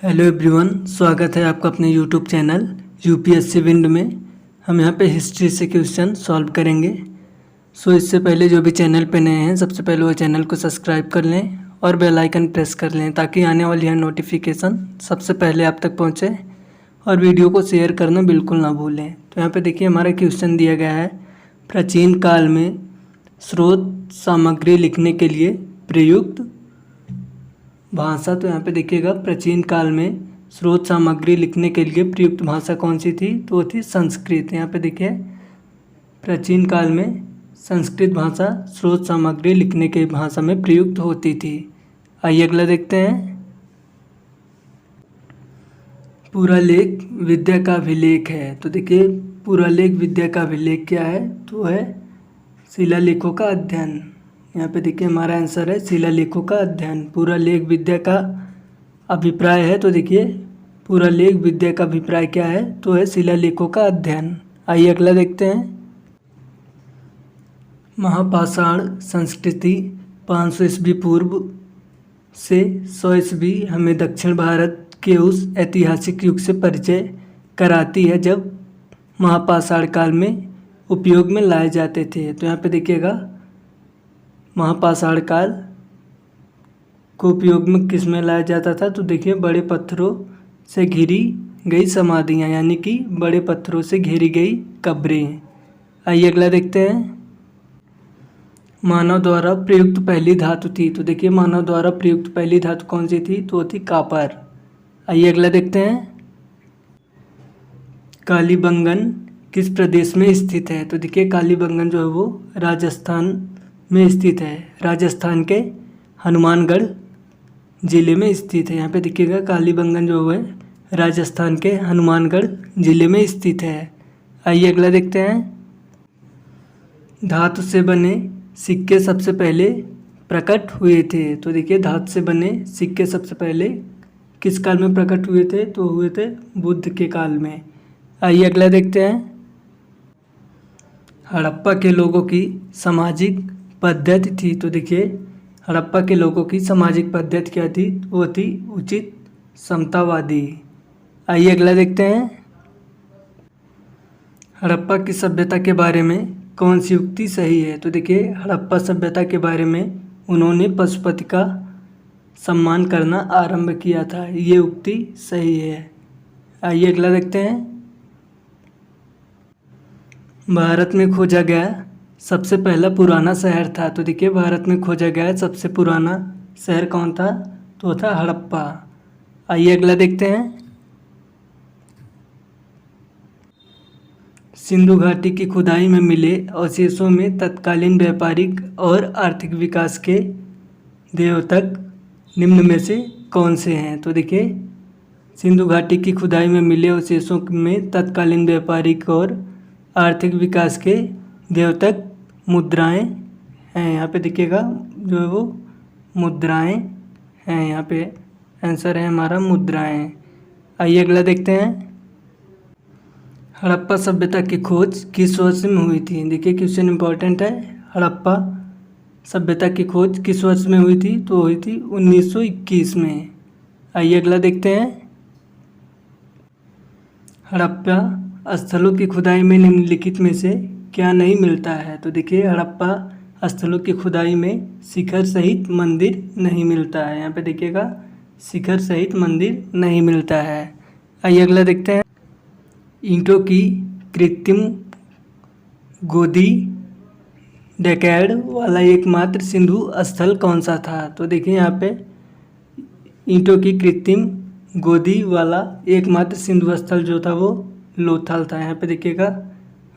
Hello everyone, स्वागत है आपका अपने यूट्यूब चैनल यूपीएससी विंड में। हम यहाँ पे हिस्ट्री से क्वेश्चन सॉल्व करेंगे। इससे पहले जो भी चैनल पे नए हैं, सबसे पहले वो चैनल को सब्सक्राइब कर लें और बेल आइकन प्रेस कर लें ताकि आने वाली हर नोटिफिकेशन सबसे पहले आप तक पहुँचे। और वीडियो को शेयर करना बिल्कुल ना भूलें। तो यहाँ पर देखिए हमारा क्वेश्चन दिया गया है, प्राचीन काल में स्रोत सामग्री लिखने के लिए प्रयुक्त भाषा। तो यहाँ पे देखिएगा प्राचीन काल में स्रोत सामग्री लिखने के लिए प्रयुक्त भाषा कौन सी थी, तो वो थी संस्कृत। यहाँ पे देखिए प्राचीन काल में संस्कृत भाषा स्रोत सामग्री लिखने के भाषा में प्रयुक्त होती थी। आइए अगला देखते हैं। पुरालेख विद्या का अभिलेख है। तो देखिए पुरालेख विद्या का अभिलेख क्या है, तो है शिलालेखों का अध्ययन। यहाँ पे देखिए हमारा आंसर है शिलालेखों का अध्ययन। पुरालेख विद्या का अभिप्राय है, तो देखिए पुरालेख विद्या का अभिप्राय क्या है, तो है शिलालेखों का अध्ययन। आइए अगला देखते हैं। महापाषाण संस्कृति 500 ईस्वी पूर्व से 100 ईस्वी हमें दक्षिण भारत के उस ऐतिहासिक युग से परिचय कराती है जब महापाषाण काल में उपयोग में लाए जाते थे। तो यहाँ पे देखिएगा महापाषाण काल को उपयोग में किस में लाया जाता था, तो देखिए बड़े पत्थरों से घिरी गई समाधियाँ, यानी कि बड़े पत्थरों से घेरी गई कब्रें। आइए अगला देखते हैं। मानव द्वारा प्रयुक्त पहली धातु थी। तो देखिए मानव द्वारा प्रयुक्त पहली धातु कौन सी थी, तो वो थी कापर। आइए अगला देखते हैं। कालीबंगन किस प्रदेश में स्थित है। तो देखिए कालीबंगन जो है वो राजस्थान में स्थित है। राजस्थान के हनुमानगढ़ ज़िले में स्थित है। यहाँ पे देखिएगा कालीबंगन जो है राजस्थान के हनुमानगढ़ ज़िले में स्थित है। आइए अगला देखते हैं। धातु से बने सिक्के सबसे पहले प्रकट हुए थे। तो देखिए धातु से बने सिक्के सबसे पहले किस काल में प्रकट हुए थे, तो हुए थे बुद्ध के काल में। आइए अगला देखते हैं। हड़प्पा के लोगों की सामाजिक पद्धति थी। तो देखिए हड़प्पा के लोगों की सामाजिक पद्धति क्या थी, वो थी उचित समतावादी। आइए अगला देखते हैं। हड़प्पा की सभ्यता के बारे में कौन सी उक्ति सही है। तो देखिए हड़प्पा सभ्यता के बारे में उन्होंने पशुपति का सम्मान करना आरंभ किया था, ये उक्ति सही है। आइए अगला देखते हैं। भारत में खोजा गया सबसे पहला पुराना शहर था। तो देखिए भारत में खोजा गया सबसे पुराना शहर कौन था, तो था हड़प्पा। आइए अगला देखते हैं। सिंधु घाटी की खुदाई में मिले अवशेषों में तत्कालीन व्यापारिक और आर्थिक विकास के द्योतक निम्न में से कौन से हैं। तो देखिए सिंधु घाटी की खुदाई में मिले अवशेषों में तत्कालीन व्यापारिक और आर्थिक विकास के द्योतक मुद्राएं हैं। यहाँ पे देखिएगा जो है वो मुद्राएं हैं। यहाँ पे आंसर है हमारा मुद्राएं। आइए अगला देखते हैं। हड़प्पा सभ्यता की खोज किस वर्ष में हुई थी। देखिए क्वेश्चन इंपॉर्टेंट है। हड़प्पा सभ्यता की खोज किस वर्ष में हुई थी, तो हुई थी 1921 में। आइए अगला देखते हैं। हड़प्पा स्थलों की खुदाई में निम्नलिखित में से क्या नहीं मिलता है। तो देखिए हड़प्पा स्थलों की खुदाई में शिखर सहित मंदिर नहीं मिलता है। यहाँ पे देखिएगा शिखर सहित मंदिर नहीं मिलता है। आइए अगला देखते हैं। ईंटों की कृत्रिम गोदी डेकैड वाला एकमात्र सिंधु स्थल कौन सा था। तो देखिए यहाँ पे ईंटों की कृत्रिम गोदी वाला एकमात्र सिंधु स्थल जो था वो लोथल था। यहाँ पे देखिएगा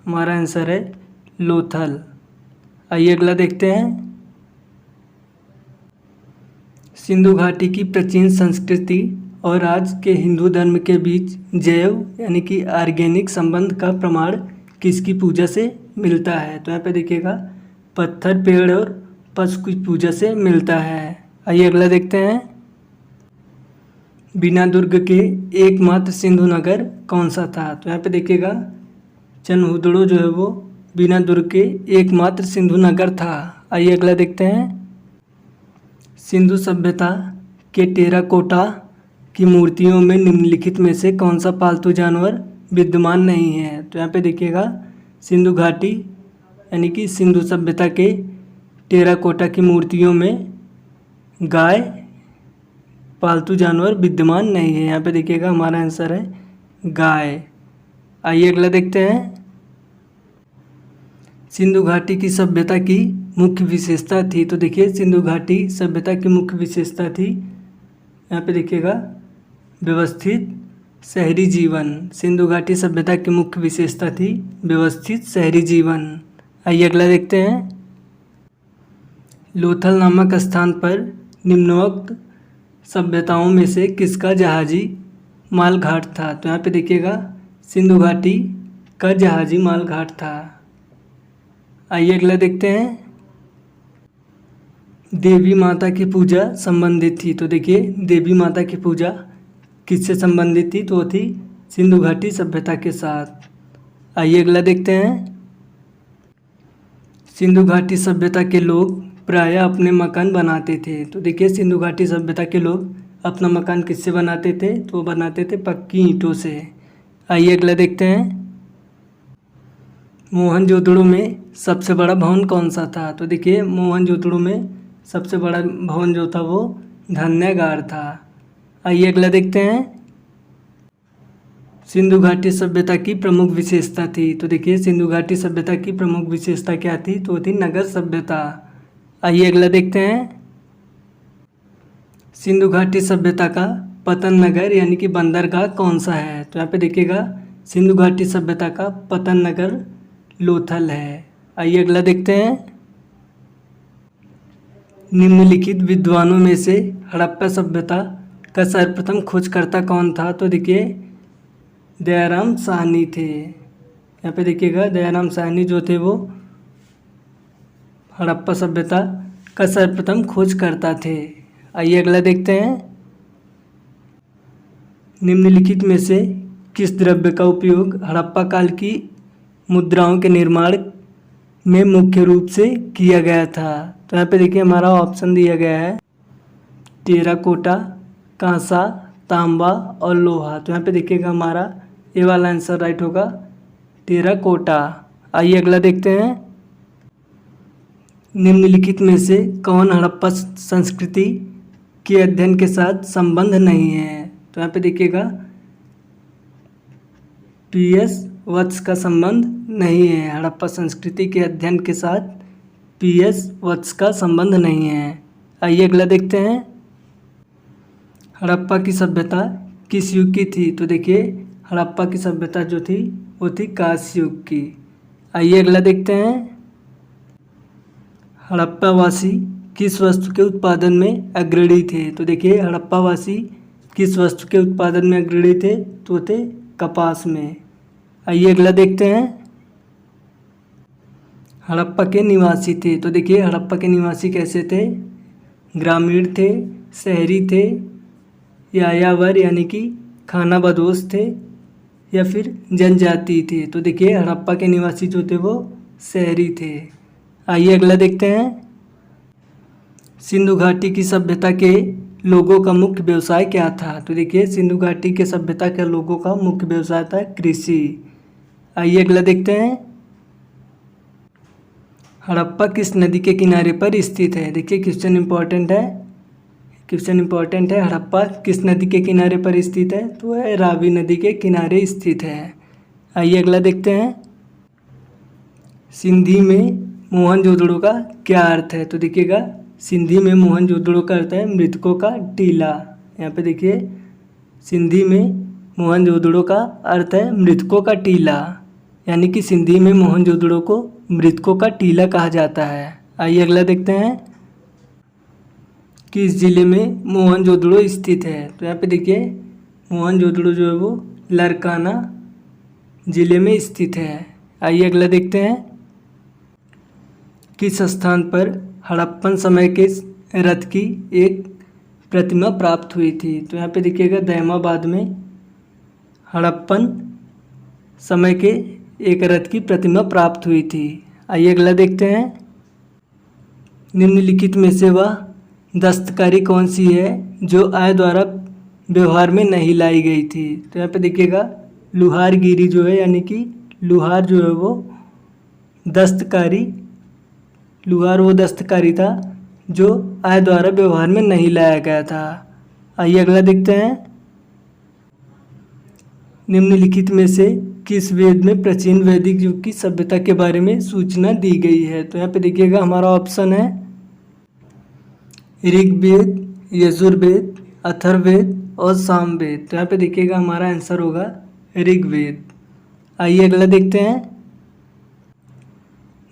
हमारा आंसर है लोथल। आइए अगला देखते हैं। सिंधु घाटी की प्राचीन संस्कृति और आज के हिंदू धर्म के बीच जैव यानी कि ऑर्गेनिक संबंध का प्रमाण किसकी पूजा से मिलता है। तो यहाँ पे देखिएगा पत्थर, पेड़ और पशु की पूजा से मिलता है। आइए अगला देखते हैं। बीना दुर्ग के एकमात्र सिंधु नगर कौन सा था। तो यहाँ पे देखिएगा चनहुदड़ो जो है वो बीना दुर्ग के एकमात्र सिंधु नगर था। आइए अगला देखते हैं। सिंधु सभ्यता के टेराकोटा की मूर्तियों में निम्नलिखित में से कौन सा पालतू जानवर विद्यमान नहीं है। तो यहाँ पे देखिएगा सिंधु घाटी यानी कि सिंधु सभ्यता के टेराकोटा की मूर्तियों में गाय पालतू जानवर विद्यमान नहीं है। यहाँ पे देखिएगा हमारा आंसर है गाय। आइए अगला देखते हैं। सिंधु घाटी की सभ्यता की मुख्य विशेषता थी। तो देखिए सिंधु घाटी सभ्यता की मुख्य विशेषता थी, यहाँ पे देखिएगा व्यवस्थित शहरी जीवन। सिंधु घाटी सभ्यता की मुख्य विशेषता थी व्यवस्थित शहरी जीवन। आइए अगला देखते हैं। लोथल नामक स्थान पर निम्नोक्त सभ्यताओं में से किसका जहाजी माल घाट था। तो यहाँ पे देखिएगा सिंधु घाटी का जहाजी माल घाट था। आइए अगला देखते हैं। देवी माता की पूजा संबंधित थी। तो देखिए देवी माता की पूजा किससे संबंधित थी, तो वो थी सिंधु घाटी सभ्यता के साथ। आइए अगला देखते हैं। सिंधु घाटी सभ्यता के लोग प्रायः अपने मकान बनाते थे। तो देखिए सिंधु घाटी सभ्यता के लोग अपना मकान किससे बनाते थे, तो वो बनाते थे पक्की ईंटों से। आइए अगला देखते हैं। मोहनजोदड़ो में सबसे बड़ा भवन कौन सा था। तो देखिए मोहनजोदड़ो में सबसे बड़ा भवन जो था वो धन्यागार था। आइए अगला देखते हैं। सिंधु घाटी सभ्यता की प्रमुख विशेषता थी। तो देखिए सिंधु घाटी सभ्यता की प्रमुख विशेषता क्या थी, तो वो थी नगर सभ्यता। आइए अगला देखते हैं। सिंधु घाटी सभ्यता का पतन नगर यानी कि बंदरगाह कौन सा है। तो यहाँ पे देखिएगा सिंधु घाटी सभ्यता का पतन नगर लोथल है। आइए अगला देखते हैं। निम्नलिखित विद्वानों में से हड़प्पा सभ्यता का सर्वप्रथम खोजकर्ता कौन था। तो देखिए दयाराम साहनी थे। यहाँ पे देखिएगा दयाराम साहनी जो थे वो हड़प्पा सभ्यता का सर्वप्रथम खोजकर्ता थे। आइए अगला देखते हैं। निम्नलिखित में से किस द्रव्य का उपयोग हड़प्पा काल की मुद्राओं के निर्माण में मुख्य रूप से किया गया था। तो यहाँ पे देखिए हमारा ऑप्शन दिया गया है टेराकोटा, कांसा, तांबा और लोहा। तो यहाँ पे देखिएगा हमारा ये वाला आंसर राइट होगा टेराकोटा। आइए अगला देखते हैं। निम्नलिखित में से कौन हड़प्पा संस्कृति के अध्ययन के साथ संबंध नहीं है। तो यहाँ पे देखिएगा पीएस वत्स का संबंध नहीं है। हड़प्पा संस्कृति के अध्ययन के साथ पीएस वत्स का संबंध नहीं है। आइए अगला देखते हैं। हड़प्पा की सभ्यता किस युग की थी। तो देखिए हड़प्पा की सभ्यता जो थी वो थी कांस्य युग की। आइए अगला देखते हैं। हड़प्पावासी किस वस्तु के उत्पादन में अग्रणी थे। तो देखिए हड़प्पावासी किस वस्तु के उत्पादन में अग्रणी थे, तो थे कपास में। आइए अगला देखते हैं। हड़प्पा के निवासी थे। तो देखिए हड़प्पा के निवासी कैसे थे, ग्रामीण थे, शहरी थे, यायावर यानी कि खाना बदोश थे, या फिर जनजाति थे। तो देखिए हड़प्पा के निवासी जो थे वो शहरी थे। आइए अगला देखते हैं। सिंधु घाटी की सभ्यता के लोगों का मुख्य व्यवसाय क्या था। तो देखिए सिंधु घाटी के सभ्यता के लोगों का मुख्य व्यवसाय था कृषि। आइए अगला देखते हैं। हड़प्पा किस नदी के किनारे पर स्थित है। देखिए क्वेश्चन इंपॉर्टेंट है। हड़प्पा किस नदी के किनारे पर स्थित है, तो है रावी नदी के किनारे स्थित है। आइए अगला देखते हैं। सिंधी में मोहनजोदड़ो का क्या अर्थ है। तो देखिएगा सिंधी में मोहनजोदड़ो का अर्थ है मृतकों का टीला। यहाँ पे देखिए सिंधी में मोहनजोदड़ो का अर्थ है मृतकों का टीला, यानी कि सिंधी में मोहनजोदड़ो को मृतकों का टीला कहा जाता है। आइए अगला देखते हैं। किस जिले में मोहनजोदड़ो स्थित है। तो यहाँ पे देखिए मोहनजोदड़ो जो है वो लरकाना जिले में स्थित है। आइए अगला देखते हैं। किस स्थान पर हड़प्पन समय के रथ की एक प्रतिमा प्राप्त हुई थी। तो यहाँ पे देखिएगा दहमाबाद में हड़प्पन समय के एक रथ की प्रतिमा प्राप्त हुई थी। आइए अगला देखते हैं। निम्नलिखित में से वह दस्तकारी कौन सी है जो आय द्वारा व्यवहार में नहीं लाई गई थी। तो यहाँ पे देखिएगा लुहारगिरी जो है, यानी कि लुहार जो है वो दस्तकारी, लुहार वो दस्तकारी था जो आय द्वारा व्यवहार में नहीं लाया गया था। आइए अगला देखते हैं। निम्नलिखित में से किस वेद में प्राचीन वैदिक युग की सभ्यता के बारे में सूचना दी गई है? तो यहाँ पे देखिएगा हमारा ऑप्शन है ऋग्वेद, यजुर्वेद, अथर्ववेद और सामवेद। तो यहाँ पे देखिएगा हमारा आंसर होगा ऋग्वेद। आइए अगला देखते हैं।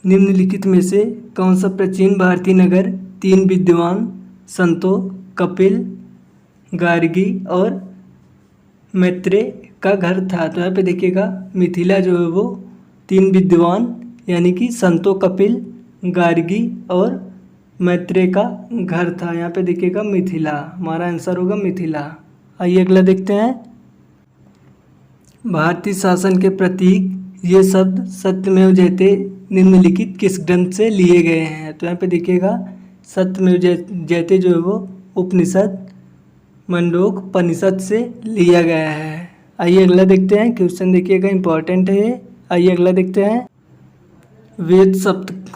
निम्नलिखित में से कौन सा प्राचीन भारतीय नगर 3 विद्वान संतों कपिल, गार्गी और मैत्रेय का घर था? तो यहाँ पे देखिएगा मिथिला जो है वो 3 विद्वान यानी कि संतों कपिल, गार्गी और मैत्रेय का घर था। यहाँ पे देखिएगा मिथिला, हमारा आंसर होगा मिथिला। आइए अगला देखते हैं। भारतीय शासन के प्रतीक ये शब्द सत्यमेव जयते निम्नलिखित किस ग्रंथ से लिए गए हैं? तो यहाँ पे देखिएगा सत्यमेव जयते जो है वो उपनिषद मंडोकपनिषद से लिया गया है। आइए अगला देखते हैं। क्वेश्चन देखिएगा इंपॉर्टेंट है ये। आइए अगला देखते हैं। वेद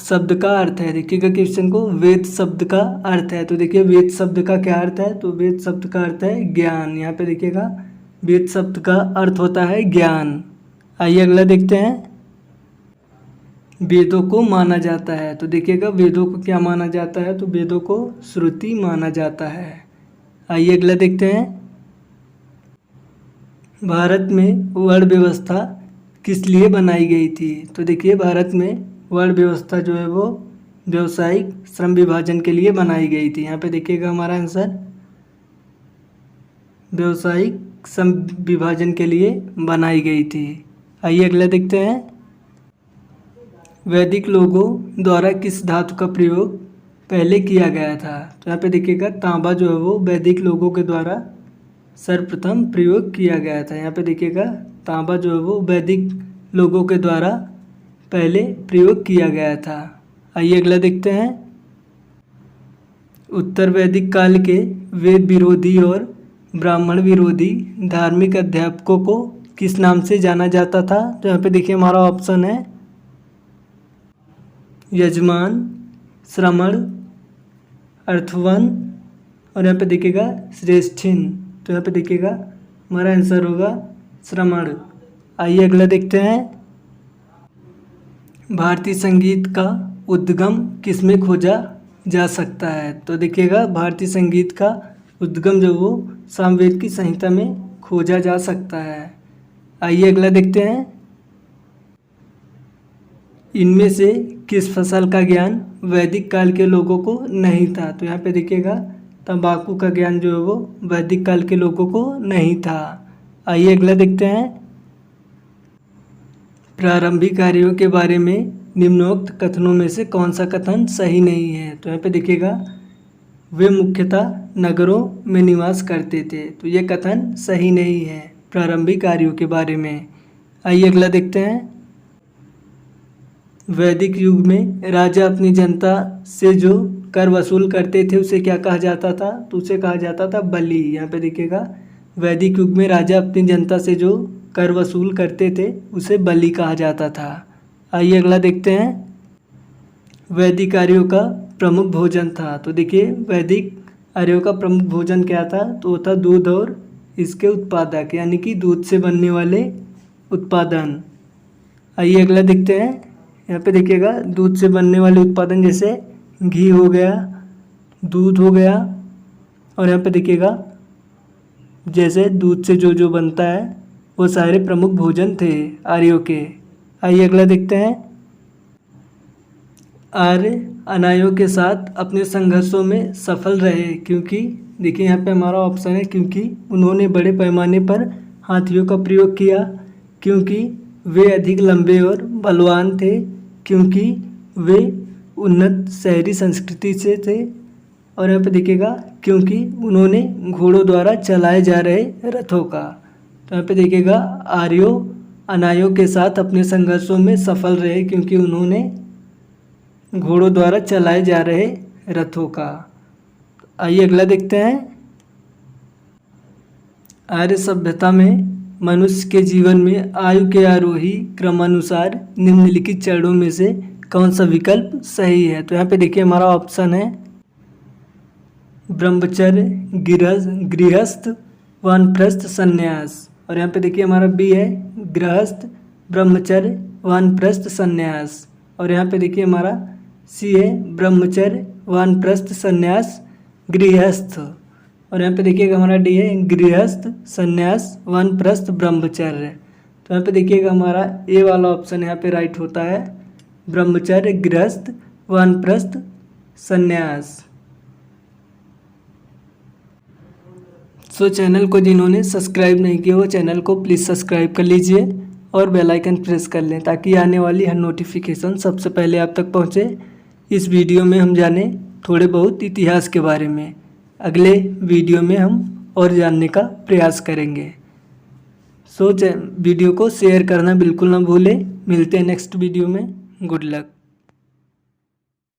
शब्द का अर्थ है। देखिएगा क्वेश्चन को, वेद शब्द का अर्थ है। तो देखिए वेद शब्द का क्या अर्थ है? तो वेद शब्द का अर्थ है ज्ञान। यहाँ पे देखिएगा वेद शब्द का अर्थ होता है ज्ञान। आइए अगला देखते हैं। वेदों को माना जाता है। तो देखिएगा वेदों को क्या माना जाता है? तो वेदों को श्रुति माना जाता है। आइए अगला देखते हैं। भारत में वर्ण व्यवस्था किस लिए बनाई गई थी? तो देखिए भारत में वर्ण व्यवस्था जो है वो व्यावसायिक श्रम विभाजन के लिए बनाई गई थी। यहाँ पे देखिएगा हमारा आंसर व्यावसायिक श्रम विभाजन के लिए बनाई गई थी। आइए अगला देखते हैं। वैदिक लोगों द्वारा किस धातु का प्रयोग पहले किया गया था? तो यहाँ पे देखिएगा तांबा जो है वो वैदिक लोगों के द्वारा सर्वप्रथम प्रयोग किया गया था। यहाँ पे देखिएगा तांबा जो है वो वैदिक लोगों के द्वारा पहले प्रयोग किया गया था। आइए अगला देखते हैं। उत्तर वैदिक काल के वेद विरोधी और ब्राह्मण विरोधी धार्मिक अध्यापकों को किस नाम से जाना जाता था? तो यहाँ पे देखिए हमारा ऑप्शन है यजमान, श्रमण, अर्थवन और यहाँ पे देखिएगा श्रेष्ठिन। तो यहाँ पे देखिएगा हमारा आंसर होगा श्रमण। आइए अगला देखते हैं। भारतीय संगीत का उद्गम किसमें खोजा जा सकता है? तो देखिएगा भारतीय संगीत का उद्गम जो वो सामवेद की संहिता में खोजा जा सकता है। आइए अगला देखते हैं। इनमें से किस फसल का ज्ञान वैदिक काल के लोगों को नहीं था? तो यहाँ पे देखिएगा तंबाकू का ज्ञान जो है वो वैदिक काल के लोगों को नहीं था। आइए अगला देखते हैं। प्रारंभिक कार्यों के बारे में निम्नोक्त कथनों में से कौन सा कथन सही नहीं है? तो यहाँ पे देखिएगा वे मुख्यतः नगरों में निवास करते थे। तो ये कथन सही नहीं है प्रारंभिक कार्यों के बारे में। आइए अगला देखते हैं। वैदिक युग में राजा अपनी जनता से जो कर वसूल करते थे उसे क्या कहा जाता था? तो उसे कहा जाता था बलि। यहाँ पे देखिएगा वैदिक युग में राजा अपनी जनता से जो कर वसूल करते थे उसे बलि कहा जाता था। आइए अगला देखते हैं। वैदिक आर्यों का प्रमुख भोजन था। तो देखिए वैदिक आर्यों का प्रमुख भोजन क्या था? तो वो था दूध और इसके उत्पादक, यानी कि दूध से बनने वाले उत्पादन। आइए अगला देखते हैं। यहाँ पे देखिएगा दूध से बनने वाले उत्पादन जैसे घी हो गया, दूध हो गया और यहाँ पे देखिएगा जैसे दूध से जो जो बनता है वो सारे प्रमुख भोजन थे आर्यों के। आइए अगला देखते हैं। आर्य अनार्यों के साथ अपने संघर्षों में सफल रहे क्योंकि, देखिए यहाँ पे हमारा ऑप्शन है क्योंकि उन्होंने बड़े पैमाने पर हाथियों का प्रयोग किया, क्योंकि वे अधिक लंबे और बलवान थे, क्योंकि वे उन्नत शहरी संस्कृति से थे और यहाँ पे देखिएगा क्योंकि उन्होंने घोड़ों द्वारा चलाए जा रहे रथों का। तो यहाँ पे देखिएगा आर्यों अनार्यों के साथ अपने संघर्षों में सफल रहे क्योंकि उन्होंने घोड़ों द्वारा चलाए जा रहे रथों का। आइए अगला देखते हैं। आर्य सभ्यता में मनुष्य के जीवन में आयु के आरोही क्रमानुसार निम्नलिखित चरणों में से कौन सा विकल्प सही है? तो यहाँ पे देखिए हमारा ऑप्शन है ब्रह्मचर्य, गृहस्थ, वानप्रस्थ, संन्यास। और यहाँ पे देखिए हमारा बी है गृहस्थ, ब्रह्मचर्य, वानप्रस्थ, संन्यास। और यहाँ पे देखिए हमारा सी है ब्रह्मचर्य, वानप्रस्थ, संन्यास, गृहस्थ। और यहाँ पे देखिएगा हमारा डी है गृहस्थ, संन्यास, वानप्रस्थ, ब्रह्मचर्य। तो यहाँ पे देखिएगा हमारा ए वाला ऑप्शन यहाँ पे राइट होता है, ब्रह्मचर्य, गृहस्थ, वानप्रस्थ, संन्यास। सो चैनल को जिन्होंने सब्सक्राइब नहीं किया वो चैनल को प्लीज़ सब्सक्राइब कर लीजिए और बेल आइकन प्रेस कर लें ताकि आने वाली हर नोटिफिकेशन सबसे पहले आप तक पहुंचे। इस वीडियो में हम जाने थोड़े बहुत इतिहास के बारे में। अगले वीडियो में हम और जानने का प्रयास करेंगे। सो वीडियो को शेयर करना बिल्कुल ना भूलें। मिलते हैं नेक्स्ट वीडियो में। Good luck.